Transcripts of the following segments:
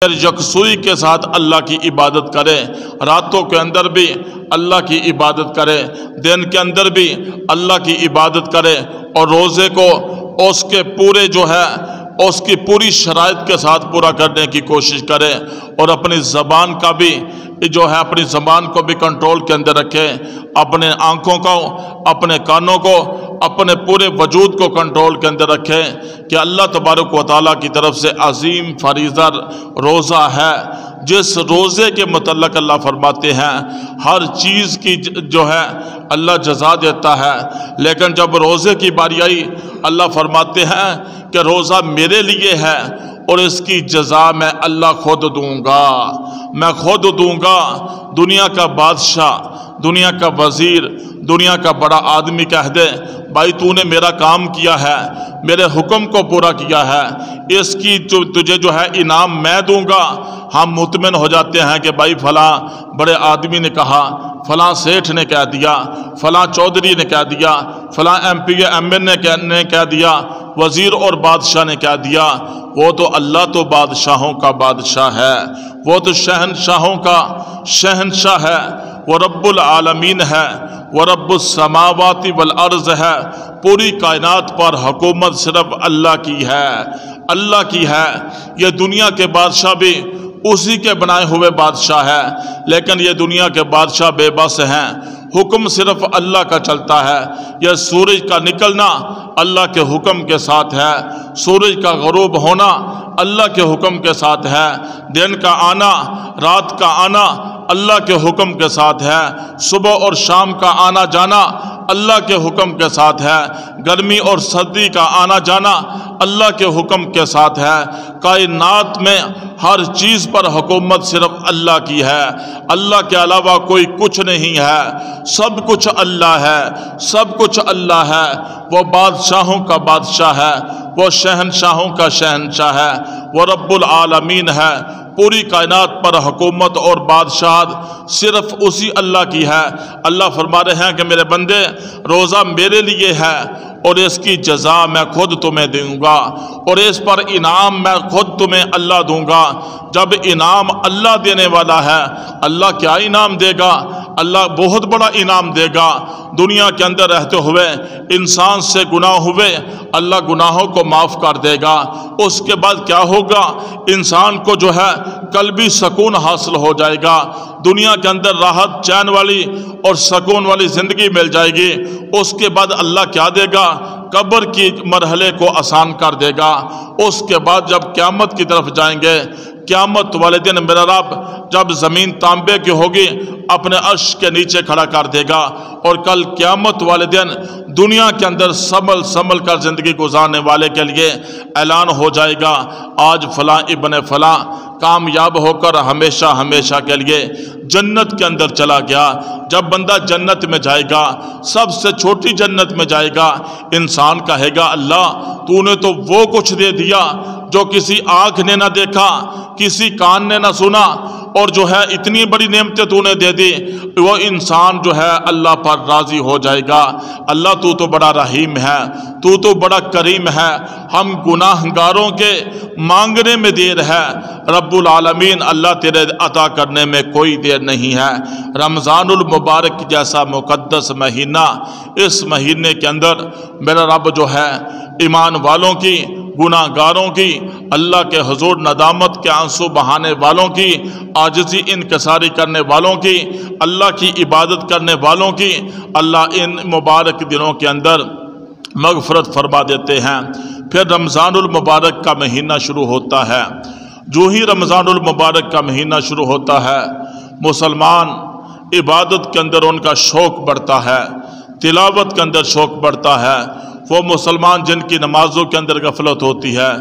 یکسوئی کے ساتھ اللہ کی عبادت کرے، راتوں کے اندر بھی اللہ کی عبادت کرے، دن کے اندر بھی اللہ کی عبادت کرے، اور روزے کو اس کے پورے جو ہے اس کی پوری شرائط کے ساتھ پورا کرنے کی کوشش کرے، اور اپنی زبان کا بھی جو ہے اپنی زبان کو بھی کنٹرول کے اندر رکھے، اپنے آنکھوں کو، اپنے کانوں کو، اپنے پورے وجود کو کنٹرول کے اندر رکھے کہ اللہ تبارک و تعالیٰ کی طرف سے عظیم فریضہ روزہ ہے، جس روزے کے متعلق اللہ فرماتے ہیں ہر چیز کی جو ہے اللہ جزا دیتا ہے، لیکن جب روزے کی باری آئی اللہ فرماتے ہیں کہ روزہ میرے لیے ہے اور اس کی جزا میں اللہ خود دوں گا، میں خود دوں گا۔ دنیا کا بادشاہ، دنیا کا وزیر، دنیا کا بڑا آدمی کہہ دے بھائی تو نے میرا کام کیا ہے، میرے حکم کو پورا کیا ہے، اس کی تجھے جو ہے انعام میں دوں گا، ہم مطمئن ہو جاتے ہیں کہ بھائی فلاں بڑے آدمی نے کہا، فلاں سیٹھ نے کہہ دیا، فلاں چودھری نے کہہ دیا، فلاں ایم پی ایم این نے کہہ دیا، وزیر اور بادشاہ نے کہہ دیا۔ وہ تو اللہ تو بادشاہوں کا بادشاہ ہے، وہ تو شہنشاہوں کا شہنشاہ ہے، وہ رب العالمین ہے، وہ رب السماوات والارض ہے، پوری کائنات پر حکومت صرف اللہ کی ہے، اللہ کی ہے۔ یہ دنیا کے بادشاہ بھی اسی کے بنائے ہوئے بادشاہ ہے، لیکن یہ دنیا کے بادشاہ بے بس ہیں، حکم صرف اللہ کا چلتا ہے۔ یہ سورج کا نکلنا اللہ کے حکم کے ساتھ ہے، سورج کا غروب ہونا اللہ کے حکم کے ساتھ ہے، دن کا آنا رات کا آنا اللہ کے حکم کے ساتھ ہے، صبح اور شام کا آنا جانا اللہ کے حکم کے ساتھ ہے، گرمی اور سردی کا آنا جانا اللہ کے حکم کے ساتھ ہے۔ کائنات میں ہر چیز پر حکومت صرف اللہ کی ہے، اللہ کے علاوہ کوئی کچھ نہیں ہے، سب کچھ اللہ ہے، سب کچھ اللہ ہے۔ وہ بادشاہوں کا بادشاہ ہے، وہ شہنشاہوں کا شہنشاہ ہے، وہ رب العالمین ہے۔ پوری کائنات پر حکومت اور بادشاہت صرف اسی اللہ کی ہے۔ اللہ فرما رہے ہیں کہ میرے بندے روزہ میرے لیے ہے اور اس کی جزا میں خود تمہیں دوں گا، اور اس پر انعام میں خود تمہیں اللہ دوں گا۔ جب انعام اللہ دینے والا ہے، اللہ کیا انعام دے گا؟ اللہ بہت بڑا انعام دے گا۔ دنیا کے اندر رہتے ہوئے انسان سے گناہ ہوئے، اللہ گناہوں کو معاف کر دے گا۔ اس کے بعد کیا ہوگا؟ انسان کو جو ہے قلبی سکون حاصل ہو جائے گا، دنیا کے اندر راحت چین والی اور سکون والی زندگی مل جائے گی۔ اس کے بعد اللہ کیا دے گا؟ قبر کی مرحلے کو آسان کر دے گا۔ اس کے بعد جب قیامت کی طرف جائیں گے، قیامت والے دن میرا رب جب زمین تانبے کی ہوگی اپنے عرش کے نیچے کھڑا کر دے گا، اور کل قیامت والے دن دنیا کے اندر سنبھل کر زندگی گزارنے والے کے لیے اعلان ہو جائے گا آج فلاں ابن فلاں کامیاب ہو کر ہمیشہ کے لیے جنت کے اندر چلا گیا۔ جب بندہ جنت میں جائے گا، سب سے چھوٹی جنت میں جائے گا، انسان کہے گا اللہ تو نے تو وہ کچھ دے دیا جو کسی آنکھ نے نہ دیکھا، کسی کان نے نہ سنا، اور جو ہے اتنی بڑی نعمتیں تو نے دے دی۔ وہ انسان جو ہے اللہ پر راضی ہو جائے گا، اللہ تو تو بڑا رحیم ہے، تو تو بڑا کریم ہے، ہم گناہ گاروں کے مانگنے میں دیر ہے، رب العالمین اللہ تیرے عطا کرنے میں کوئی دیر نہیں ہے۔ رمضان المبارک جیسا مقدس مہینہ، اس مہینے کے اندر میرا رب جو ہے ایمان والوں کی، گناہ گاروں کی، اللہ کے حضور ندامت کے آنسو بہانے والوں کی، عاجزی انکساری کرنے والوں کی، اللہ کی عبادت کرنے والوں کی اللہ ان مبارک دنوں کے اندر مغفرت فرما دیتے ہیں۔ پھر رمضان المبارک کا مہینہ شروع ہوتا ہے۔ جو ہی رمضان المبارک کا مہینہ شروع ہوتا ہے، مسلمان عبادت کے اندر ان کا شوق بڑھتا ہے، تلاوت کے اندر شوق بڑھتا ہے۔ وہ مسلمان جن کی نمازوں کے اندر غفلت ہوتی ہے،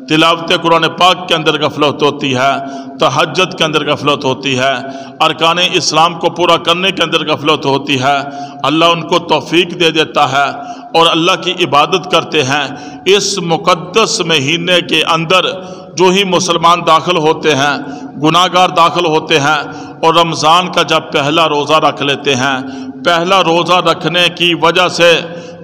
تلاوت قرآن پاک کے اندر غفلت ہوتی ہے، تہجد کے اندر غفلت ہوتی ہے، ارکان اسلام کو پورا کرنے کے اندر غفلت ہوتی ہے، اللہ ان کو توفیق دے دیتا ہے اور اللہ کی عبادت کرتے ہیں۔ اس مقدس مہینے کے اندر جو ہی مسلمان داخل ہوتے ہیں، گناہ گار داخل ہوتے ہیں، اور رمضان کا جب پہلا روزہ رکھ لیتے ہیں، پہلا روزہ رکھنے کی وجہ سے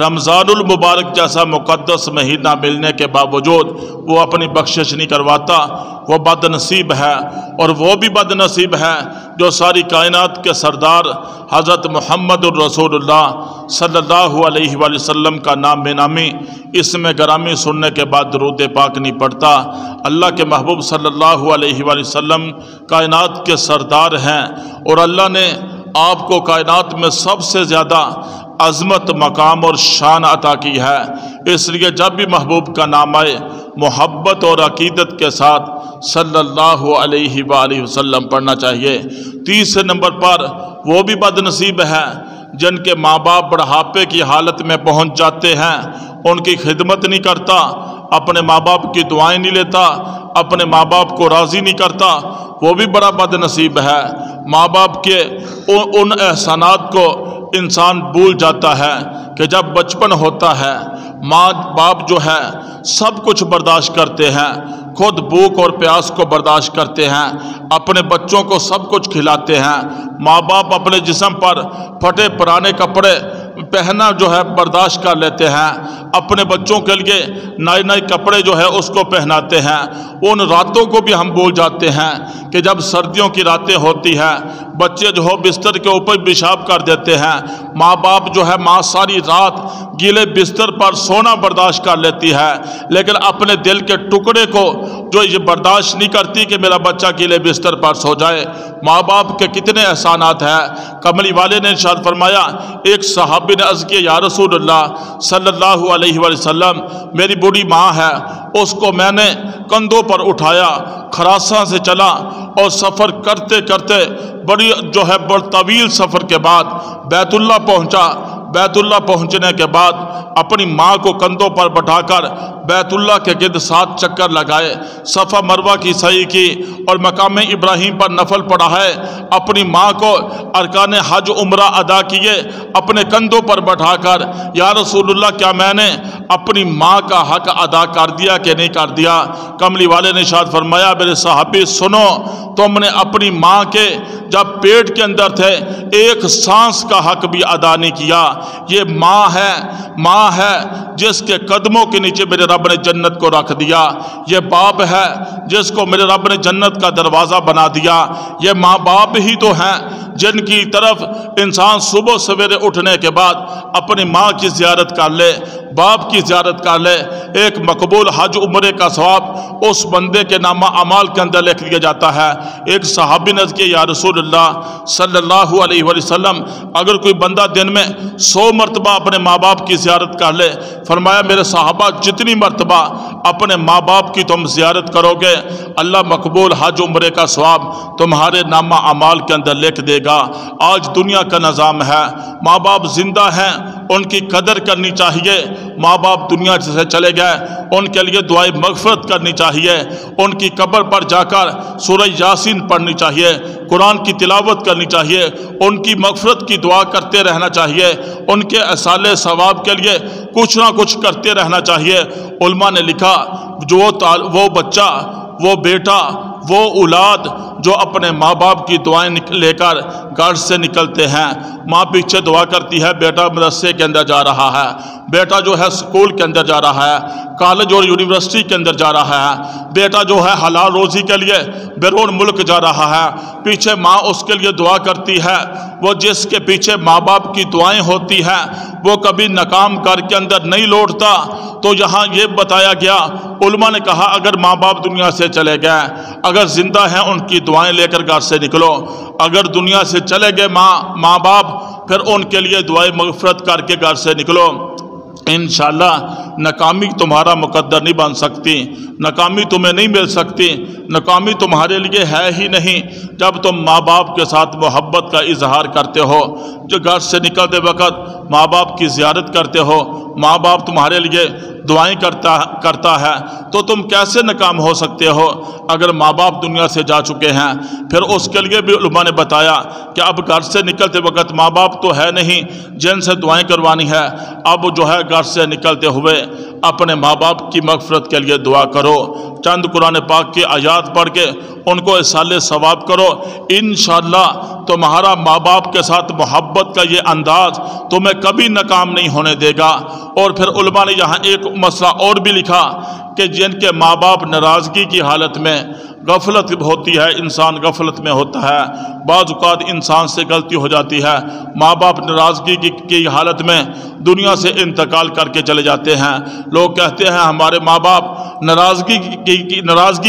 رمضان المبارک جیسا مقدس مہینہ ملنے کے باوجود وہ اپنی بخشش نہیں کرواتا، وہ بد نصیب ہے۔ اور وہ بھی بد نصیب ہے جو ساری کائنات کے سردار حضرت محمد الرسول اللہ صلی اللہ علیہ وآلہ وسلم کا نام بے نامی اسم گرامی سننے کے بعد درود پاک نہیں پڑھتا۔ اللہ کے محبوب صلی اللہ علیہ وآلہ وسلم کائنات کے سردار ہیں، اور اللہ نے آپ کو کائنات میں سب سے زیادہ عظمت، مقام اور شان عطا کی ہے۔ اس لیے جب بھی محبوب کا نام آئے محبت اور عقیدت کے ساتھ صلی اللہ علیہ وآلہ وسلم پڑھنا چاہیے۔ تیسرے نمبر پر وہ بھی بد نصیب ہے جن کے ماں باپ بڑھاپے کی حالت میں پہنچ جاتے ہیں، ان کی خدمت نہیں کرتا، اپنے ماں باپ کی دعائیں نہیں لیتا، اپنے ماں باپ کو راضی نہیں کرتا، وہ بھی بڑا بد نصیب ہے۔ ماں باپ کے ان احسانات کو انسان بھول جاتا ہے کہ جب بچپن ہوتا ہے ماں باپ جو ہے سب کچھ برداشت کرتے ہیں، خود بھوک اور پیاس کو برداشت کرتے ہیں، اپنے بچوں کو سب کچھ کھلاتے ہیں۔ ماں باپ اپنے جسم پر پھٹے پرانے کپڑے پہنا جو ہے برداشت کر لیتے ہیں، اپنے بچوں کے لیے نئے نئے کپڑے جو ہے اس کو پہناتے ہیں۔ ان راتوں کو بھی ہم بھول جاتے ہیں کہ جب سردیوں کی راتیں ہوتی ہیں بچے جو ہو بستر کے اوپر پیشاب کر دیتے ہیں، ماں باپ جو ہے ماں ساری رات گیلے بستر پر سونا برداشت کر لیتی ہے، لیکن اپنے دل کے ٹکڑے کو جو یہ برداشت نہیں کرتی کہ میرا بچہ گیلے بستر پر سو جائے۔ ماں باپ کے کتنے احسانات ہیں۔ کملی والے نے ارشاد فرمایا، ایک صحابی نے عرض کیا یا رسول اللہ صلی اللہ علیہ وآلہ وسلم، میری بوڑھی ماں ہے، اس کو میں نے کندھوں پر اٹھایا، خراساں سے چلا اور سفر کرتے کرتے بڑی جو ہے بڑا طویل سفر کے بعد بیت اللہ پہنچا۔ بیت اللہ پہنچنے کے بعد اپنی ماں کو کندھوں پر بٹھا کر بیت اللہ کے گرد 7 چکر لگائے، صفا مروہ کی سعی کی اور مقام ابراہیم پر نفل پڑھا ہے، اپنی ماں کو ارکان حج عمرہ ادا کیے اپنے کندھوں پر بٹھا کر، یا رسول اللہ کیا میں نے اپنی ماں کا حق ادا کر دیا کہ نہیں کر دیا؟ کملی والے نے ارشاد فرمایا، میرے صحابی سنو، تم نے اپنی ماں کے جب پیٹ کے اندر تھے ایک سانس کا حق بھی ادا نہیں کیا۔ یہ ماں ہے جس کے قدموں کے نیچے میرے رب نے جنت کو رکھ دیا، یہ باپ ہے جس کو میرے رب نے جنت کا دروازہ بنا دیا۔ یہ ماں باپ ہی تو ہیں جن کی طرف انسان صبح سویرے اٹھنے کے بعد اپنی ماں کی زیارت کر لے، باپ کی زیارت کر لے، ایک مقبول حج عمرے کا ثواب اس بندے کے نامہ اعمال کے اندر لکھ دیا جاتا ہے۔ ایک صحابی نے کہا یا رسول اللہ صلی اللہ علیہ وآلہ وسلم، اگر کوئی بندہ دن میں 100 مرتبہ اپنے ماں باپ کی زیارت کر لے، فرمایا میرے صحابہ جتنی مرتبہ اپنے ماں باپ کی تم زیارت کرو گے اللہ مقبول حج عمرے کا ثواب تمہارے نامہ اعمال کے اندر لکھ دے گا۔ آج دنیا کا نظام ہے، ماں باپ زندہ ہیں ان کی قدر کرنی چاہیے، ماں باپ دنیا سے چلے گئے ان کے لیے دعائے مغفرت کرنی چاہیے، ان کی قبر پر جا کر سورہ یاسین پڑھنی چاہیے، قرآن کی تلاوت کرنی چاہیے، ان کی مغفرت کی دعا کرتے رہنا چاہیے، ان کے اصالِ ثواب کے لیے کچھ نہ کچھ کرتے رہنا چاہیے۔ علماء نے لکھا وہ بچہ، وہ بیٹا، وہ اولاد جو اپنے ماں باپ کی دعائیں لے کر گھر سے نکلتے ہیں، ماں پیچھے دعا کرتی ہے بیٹا مدرسے کے اندر جا رہا ہے، بیٹا جو ہے سکول کے اندر جا رہا ہے، کالج اور یونیورسٹی کے اندر جا رہا ہے، بیٹا جو ہے حلال روزی کے لیے بیرون ملک جا رہا ہے، پیچھے ماں اس کے لیے دعا کرتی ہے۔ وہ جس کے پیچھے ماں باپ کی دعائیں ہوتی ہیں وہ کبھی ناکام کر کے اندر نہیں لوٹتا۔ تو یہاں یہ بتایا گیا، علماء نے کہا اگر ماں باپ دنیا سے چلے گئے، اگر زندہ ہیں ان کی دعائیں لے کر گھر سے نکلو، اگر دنیا سے چلے گئے ماں باپ پھر ان کے لیے دعائیں مغفرت کر کے گھر سے نکلو، انشاءاللہ ناکامی تمہارا مقدر نہیں بن سکتی، ناکامی تمہیں نہیں مل سکتی، ناکامی تمہارے لیے ہے ہی نہیں جب تم ماں باپ کے ساتھ محبت کا اظہار کرتے ہو، جو گھر سے نکلتے وقت ماں باپ کی زیارت کرتے ہو، ماں باپ تمہارے لیے دعائیں کرتا ہے تو تم کیسے ناکام ہو سکتے ہو اگر ماں باپ دنیا سے جا چکے ہیں؟ پھر اس کے لیے بھی علماء نے بتایا کہ اب گھر سے نکلتے وقت ماں باپ تو ہے نہیں جن سے دعائیں کروانی ہے، اب جو ہے گھر سے نکلتے ہوئے اپنے ماں باپ کی مغفرت کے لیے دعا کرو، چند قرآن پاک کی آیات پڑھ کے ان کو ایصال ثواب کرو، انشاءاللہ تمہارا ماں باپ کے ساتھ محبت کا یہ انداز تمہیں کبھی ناکام نہیں ہونے دے گا۔ اور پھر علماء نے یہاں ایک مسئلہ اور بھی لکھا کہ جن کے ماں باپ ناراضگی کی حالت میں، غفلت ہوتی ہے، انسان غفلت میں ہوتا ہے، بعض اوقات انسان سے غلطی ہو جاتی ہے، ماں باپ ناراضگی کی حالت میں دنیا سے انتقال کر کے چلے جاتے ہیں، لوگ کہتے ہیں ہمارے ماں باپ ناراضگی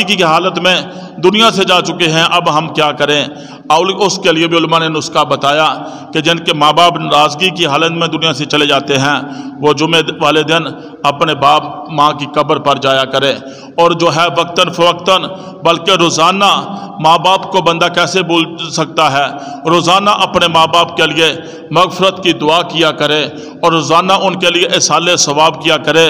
کی حالت میں دنیا سے جا چکے ہیں، اب ہم کیا کریں؟ اور اس کے لیے بھی علماء نے نسخہ بتایا کہ جن کے ماں باپ ناراضگی کی حالت میں دنیا سے چلے جاتے ہیں وہ جمعے والے دن اپنے باپ ماں کی قبر پر جایا کرے، اور جو ہے وقتاً فوقتاً بلکہ روزانہ، ماں باپ کو بندہ کیسے بھول سکتا ہے، روزانہ اپنے ماں باپ کے لیے مغفرت کی دعا کیا کرے اور روزانہ ان کے لیے ایصال ثواب کیا کرے۔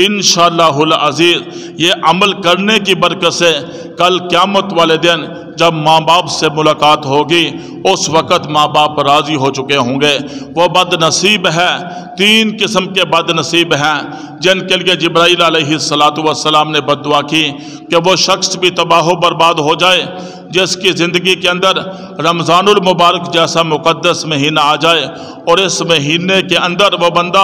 انشاءاللہ العزیز یہ عمل کرنے کی برکت سے کل قیامت والے دن جب ماں باپ سے ملاقات ہوگی اس وقت ماں باپ راضی ہو چکے ہوں گے۔ وہ بد نصیب ہے، تین قسم کے بد نصیب ہیں جن کے لیے جبرائیل علیہ السلام نے بد دعا کی کہ وہ شخص بھی تباہ و برباد ہو جائے جس کی زندگی کے اندر رمضان المبارک جیسا مقدس مہینہ آ جائے اور اس مہینے کے اندر وہ بندہ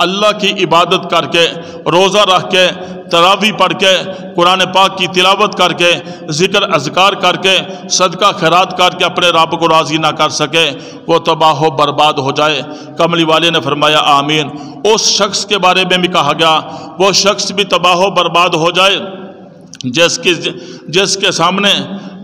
اللہ کی عبادت کر کے، روزہ رکھ کے، تراویح پڑھ کے، قرآن پاک کی تلاوت کر کے، ذکر اذکار کر کے، صدقہ خیرات کر کے اپنے رب کو راضی نہ کر سکے، وہ تباہ و برباد ہو جائے۔ کملی والے نے فرمایا آمین۔ اس شخص کے بارے میں بھی کہا گیا وہ شخص بھی تباہ و برباد ہو جائے جس کے سامنے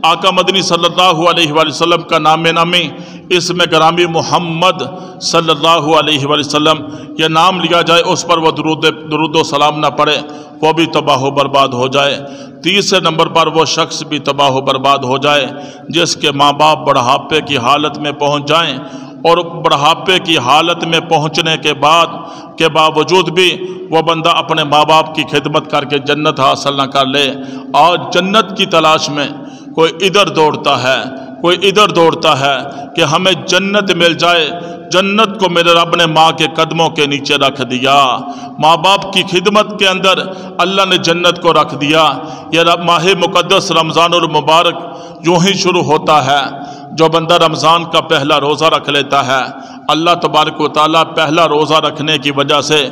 آقا مدنی صلی اللہ علیہ وآلہ وسلم کا نام نامی، اس میں گرامی محمد صلی اللہ علیہ وآلہ وسلم یہ نام لیا جائے، اس پر وہ درود و سلام نہ پڑے، وہ بھی تباہ و برباد ہو جائے۔ تیسرے نمبر پر وہ شخص بھی تباہ و برباد ہو جائے جس کے ماں باپ بڑھاپے کی حالت میں پہنچ جائیں، اور بڑھاپے کی حالت میں پہنچنے کے باوجود بھی وہ بندہ اپنے ماں باپ کی خدمت کر کے جنت حاصل نہ کر لے۔ آج جنت کی تلاش میں کوئی ادھر دوڑتا ہے، کوئی ادھر دوڑتا ہے کہ ہمیں جنت مل جائے۔ جنت کو میرے رب نے ماں کے قدموں کے نیچے رکھ دیا، ماں باپ کی خدمت کے اندر اللہ نے جنت کو رکھ دیا۔ یہ ماہ مقدس رمضان المبارک یوں ہی شروع ہوتا ہے، جو بندہ رمضان کا پہلا روزہ رکھ لیتا ہے اللہ تبارک و تعالیٰ پہلا روزہ رکھنے کی وجہ سے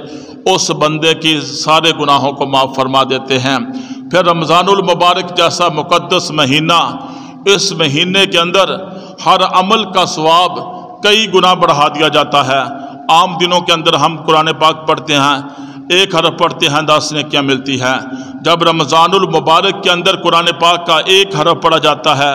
اس بندے کی سارے گناہوں کو معاف فرما دیتے ہیں۔ پھر رمضان المبارک جیسا مقدس مہینہ، اس مہینے کے اندر ہر عمل کا ثواب کئی گنا بڑھا دیا جاتا ہے۔ عام دنوں کے اندر ہم قرآن پاک پڑھتے ہیں، 1 حرف پڑھتے ہیں 10 نیکیاں ملتی ہے۔ جب رمضان المبارک کے اندر قرآن پاک کا 1 حرف پڑھا جاتا ہے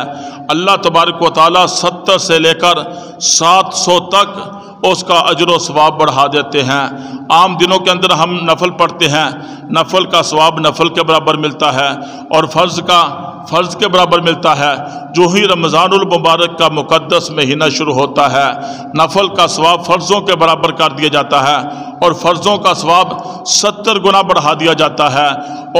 اللہ تبارک و تعالیٰ 70 سے لے کر 700 تک اس کا اجر و ثواب بڑھا دیتے ہیں۔ عام دنوں کے اندر ہم نفل پڑھتے ہیں، نفل کا ثواب نفل کے برابر ملتا ہے اور فرض کے برابر ملتا ہے۔ جو ہی رمضان المبارک کا مقدس مہینہ شروع ہوتا ہے نفل کا ثواب فرضوں کے برابر کر دیا جاتا ہے اور فرضوں کا ثواب 70 گنا بڑھا دیا جاتا ہے۔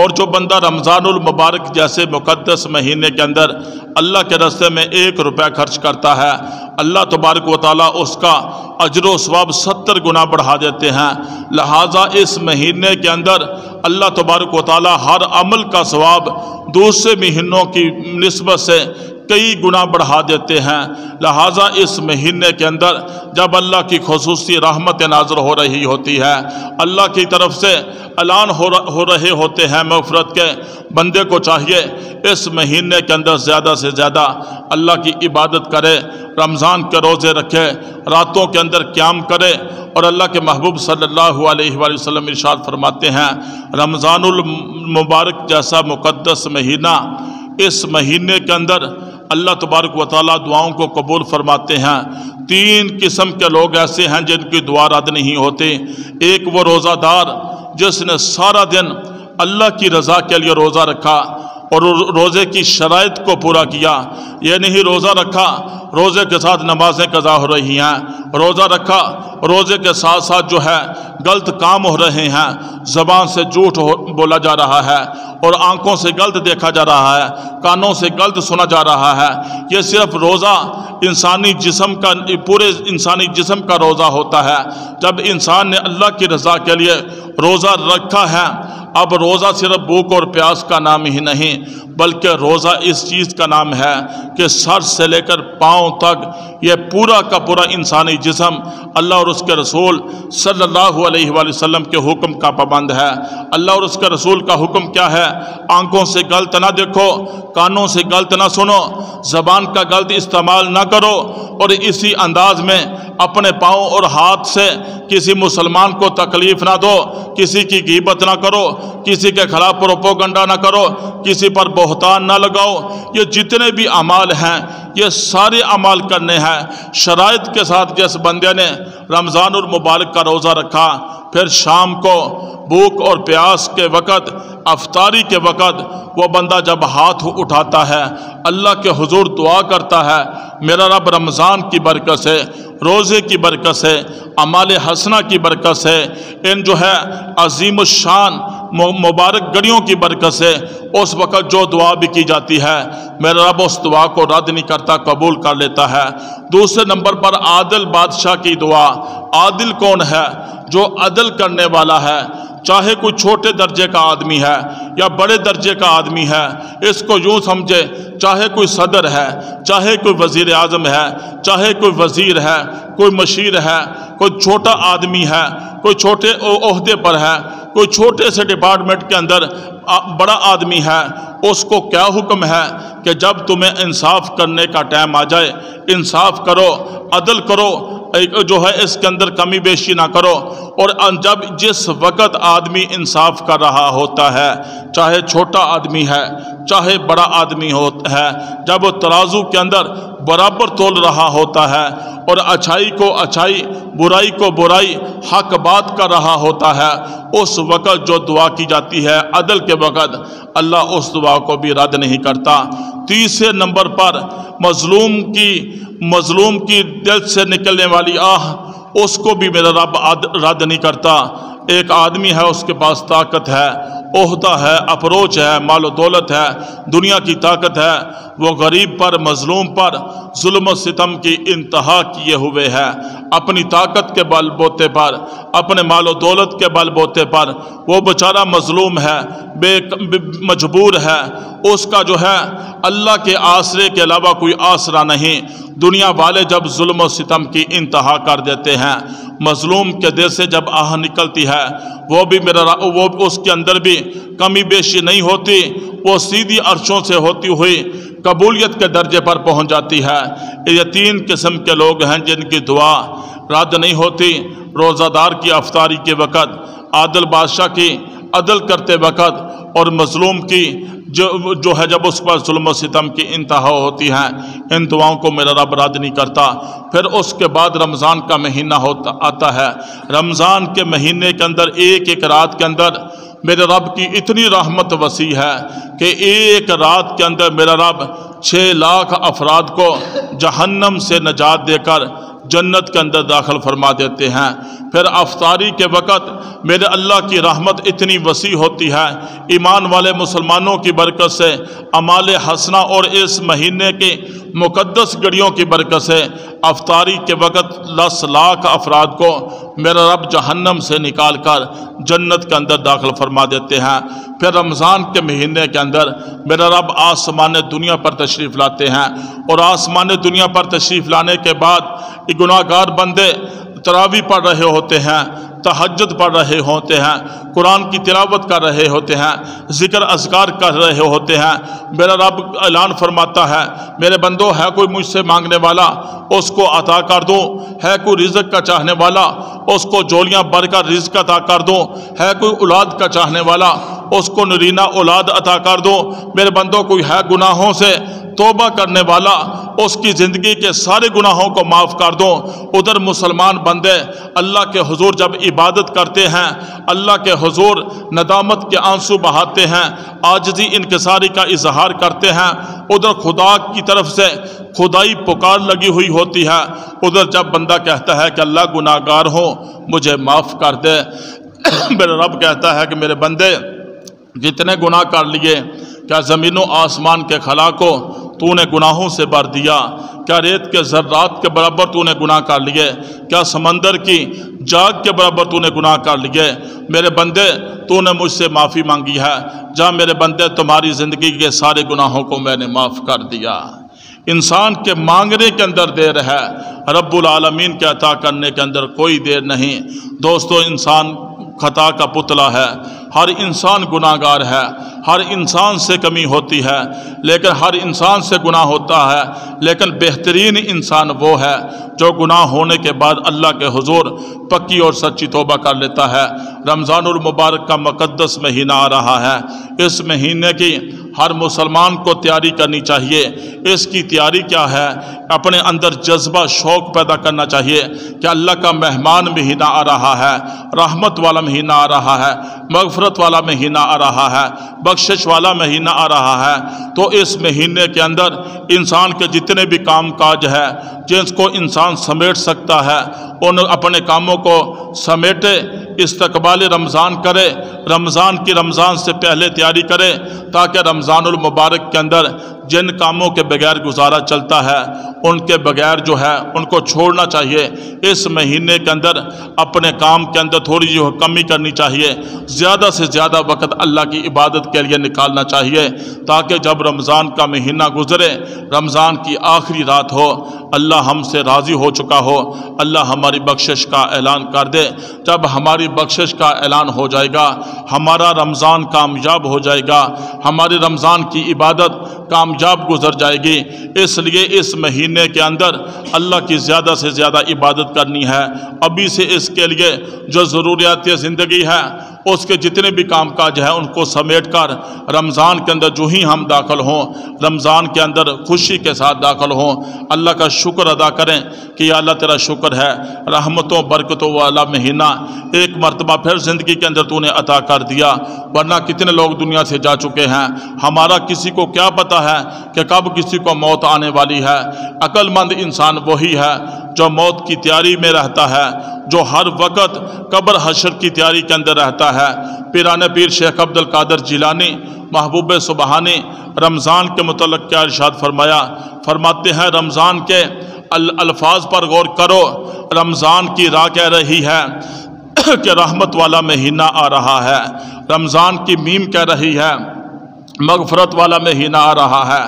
اور جو بندہ رمضان المبارک جیسے مقدس مہینے کے اندر اللہ کے راستے میں 1 روپے خرچ کرتا ہے اللہ تبارک و تعالیٰ اس کا اجر و ثواب 70 گنا بڑھا دیتے ہیں۔ لہٰذا اس مہینے کے اندر اللہ تبارک و تعالیٰ ہر عمل کا ثواب دوسرے مہینوں کی نسبت سے کئی گنا بڑھا دیتے ہیں۔ لہٰذا اس مہینے کے اندر جب اللہ کی خصوصی رحمت نازل ہو رہی ہوتی ہے، اللہ کی طرف سے اعلان ہو رہے ہوتے ہیں مغفرت کے، بندے کو چاہیے اس مہینے کے اندر زیادہ سے زیادہ اللہ کی عبادت کرے، رمضان کے روزے رکھے، راتوں کے اندر قیام کرے۔ اور اللہ کے محبوب صلی اللہ علیہ وآلہ وسلم ارشاد فرماتے ہیں رمضان المبارک جیسا مقدس مہینہ، اس مہینے کے اندر اللہ تبارک و تعالیٰ دعاؤں کو قبول فرماتے ہیں۔ 3 قسم کے لوگ ایسے ہیں جن کی دعا رد نہیں ہوتی۔ ایک وہ روزہ دار جس نے سارا دن اللہ کی رضا کے لیے روزہ رکھا، اور روزے کی شرائط کو پورا کیا۔ یہ نہیں روزہ رکھا، روزے کے ساتھ نمازیں قضا ہو رہی ہیں، روزہ رکھا، روزے کے ساتھ ساتھ جو ہے غلط کام ہو رہے ہیں، زبان سے جھوٹ بولا جا رہا ہے، اور آنکھوں سے غلط دیکھا جا رہا ہے، کانوں سے غلط سنا جا رہا ہے۔ یہ صرف روزہ انسانی جسم کا، پورے انسانی جسم کا روزہ ہوتا ہے۔ جب انسان نے اللہ کی رضا کے لیے روزہ رکھا ہے، اب روزہ صرف بھوک اور پیاس کا نام ہی نہیں، بلکہ روزہ اس چیز کا نام ہے کہ سر سے لے کر پاؤں تک یہ پورا کا پورا انسانی جسم اللہ اور اس کے رسول صلی اللہ علیہ وآلہ وسلم کے حکم کا پابند ہے۔ اللہ اور اس کے رسول کا حکم کیا ہے؟ آنکھوں سے غلط نہ دیکھو، کانوں سے غلط نہ سنو، زبان کا غلط استعمال نہ کرو، اور اسی انداز میں اپنے پاؤں اور ہاتھ سے کسی مسلمان کو تکلیف نہ دو، کسی کی غیبت نہ کرو، کسی کے خلاف پروپیگنڈا نہ کرو، کسی پر بہتان نہ لگاؤ۔ یہ جتنے بھی اعمال ہیں یہ سارے اعمال کرنے ہیں شرائط کے ساتھ۔ جس بندے نے رمضان المبارک کا روزہ رکھا، پھر شام کو بھوک اور پیاس کے وقت، افطاری کے وقت، وہ بندہ جب ہاتھ اٹھاتا ہے اللہ کے حضور دعا کرتا ہے، میرا رب رمضان کی برکت سے، روزے کی برکت سے، اعمال حسنہ کی برکت سے، ان جو ہے عظیم الشان مبارک گھڑیوں کی برکت سے اس وقت جو دعا بھی کی جاتی ہے میرا رب اس دعا کو رد نہیں کرتا، قبول کر لیتا ہے۔ دوسرے نمبر پر عادل بادشاہ کی دعا۔ عادل کون ہے؟ جو عدل کرنے والا ہے، چاہے کوئی چھوٹے درجے کا آدمی ہے یا بڑے درجے کا آدمی ہے۔ اس کو یوں سمجھے، چاہے کوئی صدر ہے، چاہے کوئی وزیر اعظم ہے، چاہے کوئی وزیر ہے، کوئی مشیر ہے، کوئی چھوٹا آدمی ہے، کوئی چھوٹے عہدے پر ہے، کوئی چھوٹے سے ڈپارٹمنٹ کے اندر بڑا آدمی ہے، اس کو کیا حکم ہے کہ جب تمہیں انصاف کرنے کا ٹائم آ جائے، انصاف کرو، عدل کرو، جو ہے اس کے اندر کمی بیشی نہ کرو۔ اور جب جس وقت آدمی انصاف کر رہا ہوتا ہے، چاہے چھوٹا آدمی ہے چاہے بڑا آدمی ہے، جب وہ ترازو کے اندر برابر تول رہا ہوتا ہے اور اچھائی کو اچھائی، برائی کو برائی، حق بات کر رہا ہوتا ہے، اس وقت جو دعا کی جاتی ہے عدل کے وقت، اللہ اس دعا کو بھی رد نہیں کرتا۔ تیسرے نمبر پر مظلوم کی دل سے نکلنے والی آہ، اس کو بھی میرا رب رد نہیں کرتا۔ ایک آدمی ہے، اس کے پاس طاقت ہے، عہدہ ہے، اپروچ ہے، مال و دولت ہے، دنیا کی طاقت ہے، وہ غریب پر، مظلوم پر ظلم و ستم کی انتہا کیے ہوئے ہے۔ اپنی طاقت کے بل بوتے پر، اپنے مال و دولت کے بل بوتے پر وہ بیچارہ مظلوم ہے، مجبور ہے، اس کا جو ہے اللہ کے آسرے کے علاوہ کوئی آسرا نہیں۔ دنیا والے جب ظلم و ستم کی انتہا کر دیتے ہیں، مظلوم کے دل سے جب آہ نکلتی ہے، وہ اس کے اندر بھی کمی بیشی نہیں ہوتی، وہ سیدھی عرشوں سے ہوتی ہوئی قبولیت کے درجے پر پہنچ جاتی ہے۔ یہ تین قسم کے لوگ ہیں جن کی دعا رد نہیں ہوتی: روزہ دار کی افطاری کے وقت، عادل بادشاہ کی عدل کرتے وقت، اور مظلوم کی جو ہے جب اس پر ظلم و ستم کی انتہا ہوتی ہے۔ ان دعاؤں کو میرا رب رد نہیں کرتا۔ پھر اس کے بعد رمضان کا مہینہ آتا ہے۔ رمضان کے مہینے کے اندر ایک ایک رات کے اندر میرے رب کی اتنی رحمت وسیع ہے کہ ایک رات کے اندر میرا رب 6 لاکھ افراد کو جہنم سے نجات دے کر جنت کے اندر داخل فرما دیتے ہیں۔ پھر افطاری کے وقت میرے اللہ کی رحمت اتنی وسیع ہوتی ہے، ایمان والے مسلمانوں کی برکت سے، اعمال حسنہ اور اس مہینے کی مقدس گھڑیوں کی برکت سے افطاری کے وقت 10 لاکھ افراد کو میرا رب جہنم سے نکال کر جنت کے اندر داخل فرما دیتے ہیں۔ پھر رمضان کے مہینے کے اندر میرا رب آسمان دنیا پر تشریف لاتے ہیں، اور آسمان دنیا پر تشریف لانے کے بعد گناہگار بندے تراویح پڑھ رہے ہوتے ہیں، تہجد پڑھ رہے ہوتے ہیں، قرآن کی تلاوت کر رہے ہوتے ہیں، ذکر اذکار کر رہے ہوتے ہیں۔ میرا رب اعلان فرماتا ہے، میرے بندو، ہے کوئی مجھ سے مانگنے والا اس کو عطا کر دوں، ہے کوئی رزق کا چاہنے والا اس کو جولیاں بھر کر رزق عطا کر دوں، ہے کوئی اولاد کا چاہنے والا اس کو نرینہ اولاد عطا کر دوں۔ میرے بندوں، کوئی ہے گناہوں سے توبہ کرنے والا اس کی زندگی کے سارے گناہوں کو معاف کر دوں۔ ادھر مسلمان بندے اللہ کے حضور جب عبادت کرتے ہیں، اللہ کے حضور ندامت کے آنسو بہاتے ہیں، عاجزی انکساری کا اظہار کرتے ہیں، ادھر خدا کی طرف سے خدائی پکار لگی ہوئی ہوتی ہے۔ ادھر جب بندہ کہتا ہے کہ اللہ گناہگار ہوں مجھے معاف کر دے، میرا رب کہتا ہے کہ میرے بندے جتنے گناہ کر لیے، کیا زمین و آسمان کے خلا کو تو نے گناہوں سے بھر دیا؟ کیا ریت کے ذرات کے برابر تو نے گناہ کر لیے؟ کیا سمندر کی جاگ کے برابر تو نے گناہ کر لیے؟ میرے بندے تو نے مجھ سے معافی مانگی ہے، جا میرے بندے تمہاری زندگی کے سارے گناہوں کو میں نے معاف کر دیا۔ انسان کے مانگنے کے اندر دیر ہے، رب العالمین کے عطا کرنے کے اندر کوئی دیر نہیں۔ دوستو، انسان خطا کا پتلا ہے، ہر انسان گناہگار ہے، ہر انسان سے کمی ہوتی ہے، لیکن ہر انسان سے گناہ ہوتا ہے، لیکن بہترین انسان وہ ہے جو گناہ ہونے کے بعد اللہ کے حضور پکی اور سچی توبہ کر لیتا ہے۔ رمضان المبارک کا مقدس مہینہ آ رہا ہے، اس مہینے کی ہر مسلمان کو تیاری کرنی چاہیے۔ اس کی تیاری کیا ہے؟ اپنے اندر جذبہ شوق پیدا کرنا چاہیے کہ اللہ کا مہمان مہینہ آ رہا ہے، رحمت والا مہینہ آ رہا ہے، مغفرت والا مہینہ آ رہا ہے، بخشش والا مہینہ آ رہا ہے۔ تو اس مہینے کے اندر انسان کے جتنے بھی کام کاج ہے جس کو انسان سمیٹ سکتا ہے ان اپنے کاموں کو سمیٹے، استقبال رمضان کرے، رمضان سے پہلے تیاری کرے، تاکہ رمضان المبارک کے اندر جن کاموں کے بغیر گزارا چلتا ہے ان کے بغیر جو ہے ان کو چھوڑنا چاہیے۔ اس مہینے کے اندر اپنے کام کے اندر تھوڑی جو کمی کرنی چاہیے، زیادہ سے زیادہ وقت اللہ کی عبادت کے لیے نکالنا چاہیے، تاکہ جب رمضان کا مہینہ گزرے، رمضان کی آخری رات ہو، اللہ ہم سے راضی ہو چکا ہو، اللہ ہماری بخشش کا اعلان کر دے۔ جب ہماری بخشش کا اعلان ہو جائے گا، ہمارا رمضان کامیاب ہو جائے گا، ہماری رمضان کی عبادت کامیاب گزر جائے گی۔ اس لیے اس مہینے کے اندر اللہ کی زیادہ سے زیادہ عبادت کرنی ہے۔ ابھی سے اس کے لیے جو ضروریات زندگی ہے، اس کے جتنے بھی کام کاج ہیں ان کو سمیٹ کر رمضان کے اندر جو ہی ہم داخل ہوں، رمضان کے اندر خوشی کے ساتھ داخل ہوں، اللہ کا شکر ادا کریں کہ یا اللہ تیرا شکر ہے، رحمتوں برکتوں والا مہینہ ایک مرتبہ پھر زندگی کے اندر تو نے عطا کر دیا، ورنہ کتنے لوگ دنیا سے جا چکے ہیں۔ ہمارا کسی کو کیا پتہ ہے کہ کب کسی کو موت آنے والی ہے؟ عقل مند انسان وہی ہے جو موت کی تیاری میں رہتا ہے، جو ہر وقت قبر حشر کی تیاری کے اندر رہتا ہے۔ پیران پیر شیخ عبد القادر جیلانی محبوب سبحانی رمضان کے متعلق کیا ارشاد فرماتے ہیں، رمضان کے الفاظ پر غور کرو، رمضان کی راہ کہہ رہی ہے کہ رحمت والا مہینہ آ رہا ہے، رمضان کی میم کہہ رہی ہے مغفرت والا مہینہ آ رہا ہے،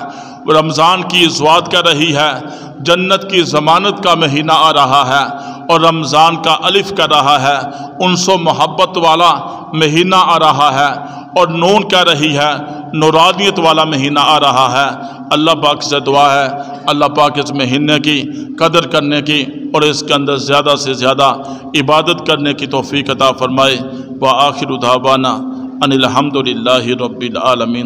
رمضان کی ازواد کہہ رہی ہے جنت کی ضمانت کا مہینہ آ رہا ہے، اور رمضان کا الف کہہ رہا ہے انس و محبت والا مہینہ آ رہا ہے، اور نون کہہ رہی ہے نورانیت والا مہینہ آ رہا ہے۔ اللہ پاک سے دعا ہے اللہ پاک اس مہینے کی قدر کرنے کی اور اس کے اندر زیادہ سے زیادہ عبادت کرنے کی توفیق عطا فرمائے۔ وآخر دعوانا ان الحمد للہ رب العالمین۔